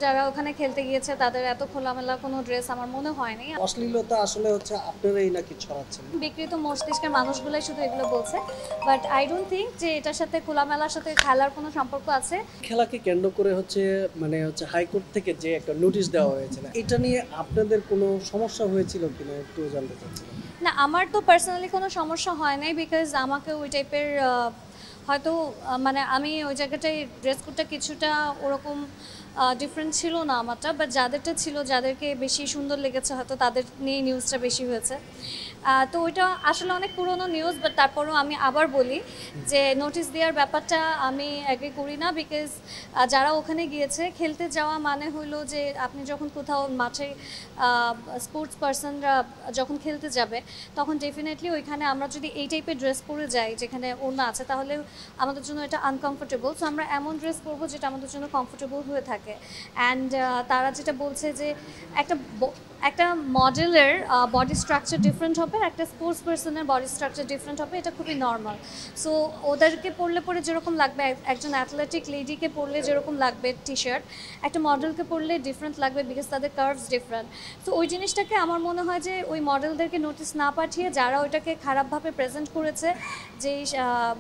যারা ওখানে খেলতে গিয়েছে তাদের এত খোলামেলা কোনো ড্রেস আমার মনে হয়নি। অশ্লীলতা আসলে হচ্ছে আপনারাই নাকি ছড়াচ্ছেন। বিকৃত মস্তিষ্কের মানুষগুলাই শুধু এগুলো বলছে, বাট আই ডোন্ট থিঙ্ক যে এটার সাথে খোলামেলার সাথে খেলার কোনো সম্পর্ক আছে। খেলাকে কেন্দ্র করে হচ্ছে হাইকোর্ট থেকে যে একটা নোটিশ দেওয়া হয়েছিল, এটা নিয়ে আপনাদের কোনো সমস্যা হয়েছিল কিনা একটু জানতে চাচ্ছিলাম। না, আমার তো পার্সোনালি কোনো সমস্যা হয় নাই, বিকজ আমাকে ওই টাইপের হয়তো মানে আমি ওই জায়গাটায় ড্রেস কোডটা কিছুটা ওরকম ডিফারেন্ট ছিল না আমারটা, বাট যাদেরটা ছিল, যাদেরকে বেশি সুন্দর লেগেছে হয়তো তাদের নিয়ে নিউজটা বেশি হয়েছে। তো ওইটা আসলে অনেক পুরনো নিউজ, বাট তারপরেও আমি আবার বলি যে নোটিশ দেওয়ার ব্যাপারটা আমি অ্যাগ্রি করি না, বিকজ যারা ওখানে গিয়েছে খেলতে যাওয়া মানে হলো যে আপনি যখন কোথাও মাঠে স্পোর্টস পার্সনরা যখন খেলতে যাবে তখন ডেফিনেটলি ওইখানে আমরা যদি এই টাইপের ড্রেস পরে যাই যেখানে ওড়না আছে, তাহলে আমাদের জন্য এটা আনকমফোর্টেবল। সো আমরা এমন ড্রেস পরবো যেটা আমাদের জন্য কমফোর্টেবল হয়ে থাকে। অ্যান্ড তারা যেটা বলছে যে একটা একটা মডেলের বডি স্ট্রাকচার ডিফারেন্ট হবে, একটা স্পোর্টস পার্সনের বডি স্ট্রাকচার ডিফারেন্ট হবে, এটা খুবই নর্মাল। সো ওদেরকে পরলে পরে যেরকম লাগবে, একজন অ্যাথলেটিক লেডিকে পরলে যেরকম লাগবে টি শার্ট, একটা মডেলকে পরলে ডিফারেন্ট লাগবে, বিকজ তাদের কার্ভস ডিফারেন্ট। তো ওই জিনিসটাকে আমার মনে হয় যে ওই মডেলদেরকে নোটিস না পাঠিয়ে যারা ওইটাকে খারাপভাবে প্রেজেন্ট করেছে, যে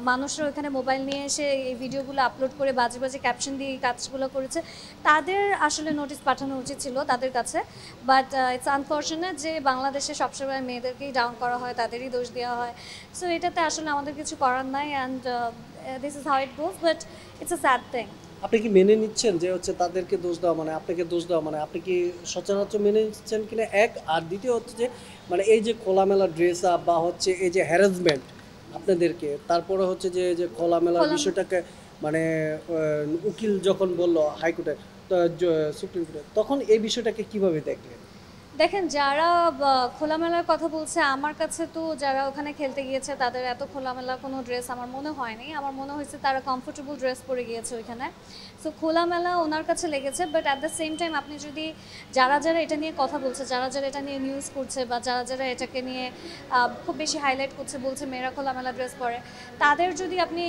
মানুষরা ওইখানে মোবাইল নিয়ে এসে এই ভিডিওগুলো আপলোড করে বাজে বাজে ক্যাপশন দিয়ে এই কাজগুলো করেছে, তাদের আসলে নোটিশ পাঠানো উচিত ছিল তাদের কাছে। বাট ইটস আনফর্চুনেট যে বাংলাদেশে সবসময় মেয়েদেরকেই ডাউন করা হয়, তাদেরই দোষ দেওয়া হয়। সো এটাতে আসলে আমাদের কিছু করার নাই, and this is how it goes, but it's a sad thing. আপনি কি মেনে নিচ্ছেন যে তাদেরকে দোষ দেওয়া মানে আপনাকে দোষ দেওয়া, মানে আপনি কি সচরাচর মেনে নিচ্ছেন কিনা এক? আর দ্বিতীয় হচ্ছে যে এই যে খোলামেলা ড্রেস আপ বা হচ্ছে এই যে হ্যারাসমেন্ট আপনাদেরকে, তারপরে হচ্ছে যে খোলামেলা বিষয়টাকে উকিল যখন বলল হাইকোর্টে, সুপ্রিম কোর্টে, তখন এই বিষয়টাকে কিভাবে দেখলেন? দেখেন, যারা খোলামেলার কথা বলছে, আমার কাছে তো যারা ওখানে খেলতে গিয়েছে তাদের এত খোলামেলা কোনো ড্রেস আমার মনে হয়নি। আমার মনে হয়েছে তারা কমফোর্টেবল ড্রেস পরে গিয়েছে ওইখানে। সো খোলামেলা ওনার কাছে লেগেছে, but at the same time আপনি যদি যারা যারা এটা নিয়ে কথা বলছে, যারা যারা এটা নিয়ে নিউজ করছে, বা যারা যারা এটাকে নিয়ে খুব বেশি হাইলাইট করছে, বলছে মেয়েরা খোলামেলা ড্রেস পরে, তাদের যদি আপনি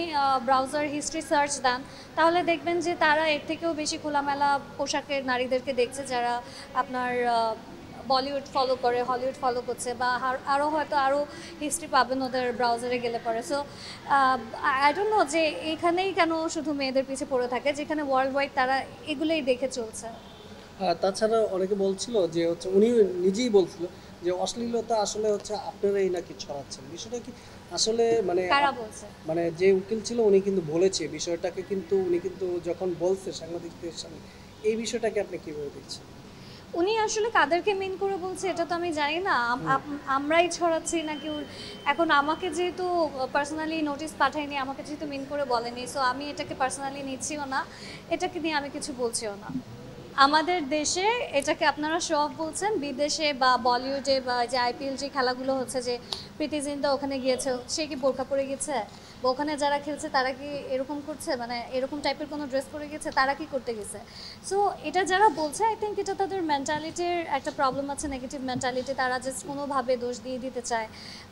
ব্রাউজার হিস্ট্রি সার্চ দেন, তাহলে দেখবেন যে তারা এর থেকেও বেশি খোলামেলা পোশাকের নারীদেরকে দেখছে, যারা আপনার বলিউড ফলো করে, হলিউড ফলো করছে, বা আরও হয়তো আরও হিস্ট্রি পাবেন ওদের ব্রাউজারে গেলে পরে। সো আই ডোন্ট নো যে এইখানেই কেন শুধু মেয়েদের পিছে পড়ে থাকে, যেখানে ওয়ার্ল্ড ওয়াইড তারা এগুলোই দেখে চলছে। তাছাড়া অনেকে বলছিল যে উনি নিজেই বলছিল যে অশ্লীলতা আসলে আপনারাই নাকি ছড়াচ্ছেন। বিষয়টা কি আসলে কারা বলছে? যে উকিল ছিল উনি কিন্তু বলেছে বিষয়টাকে, কিন্তু উনি কিন্তু যখন বলছে সাংবাদিকদের সামনে, এই বিষয়টাকে আপনি কিভাবে দেখছেন? উনি আসলে কাদেরকে মিন করে বলছে এটা তো আমি জানি না, আমরাই ছড়াচ্ছি নাকি এখন আমাকে যেহেতু পার্সোনালি নোটিশ পাঠায়নি, আমাকে যেহেতু মিন করে বলেনি, সো আমি এটাকে পার্সোনালি নিচ্ছিও না, এটাকে নিয়ে আমি কিছু বলছিও না। আমাদের দেশে এটাকে আপনারা শো অফ বলছেন, বিদেশে বা বলিউডে বা যে আইপিএল যে খেলাগুলো হচ্ছে, যে প্রীতি জিন্টা ওখানে গিয়েছে, সে কি বোরকা পরে গেছে? বা ওখানে যারা খেলছে তারা কি এরকম করছে, মানে এরকম টাইপের কোনো ড্রেস পরে গেছে? তারা কি করতে গেছে? সো এটা যারা বলছে, আই থিঙ্ক এটা তাদের মেন্টালিটির একটা প্রবলেম আছে, নেগেটিভ মেন্টালিটি। তারা জাস্ট কোনোভাবে দোষ দিয়ে দিতে চায়,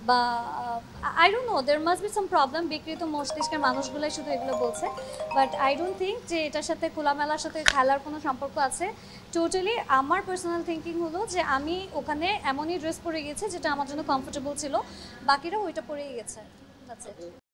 বা I don't know, there must be some problem. বিকৃত মস্তিষ্কের মানুষগুলাই শুধু এগুলো বলছে, বাট আই ডোন্ট থিঙ্ক যে এটার সাথে খোলামেলার সাথে খেলার কোনো সম্পর্ক আছে। টোটালি আমার পার্সোনাল থিঙ্কিং হলো যে আমি ওখানে এমনই ড্রেস পরে গেছি যেটা আমার জন্য কমফোর্টেবল ছিল, বাকিরা ওইটা পরেই গেছে। That's it.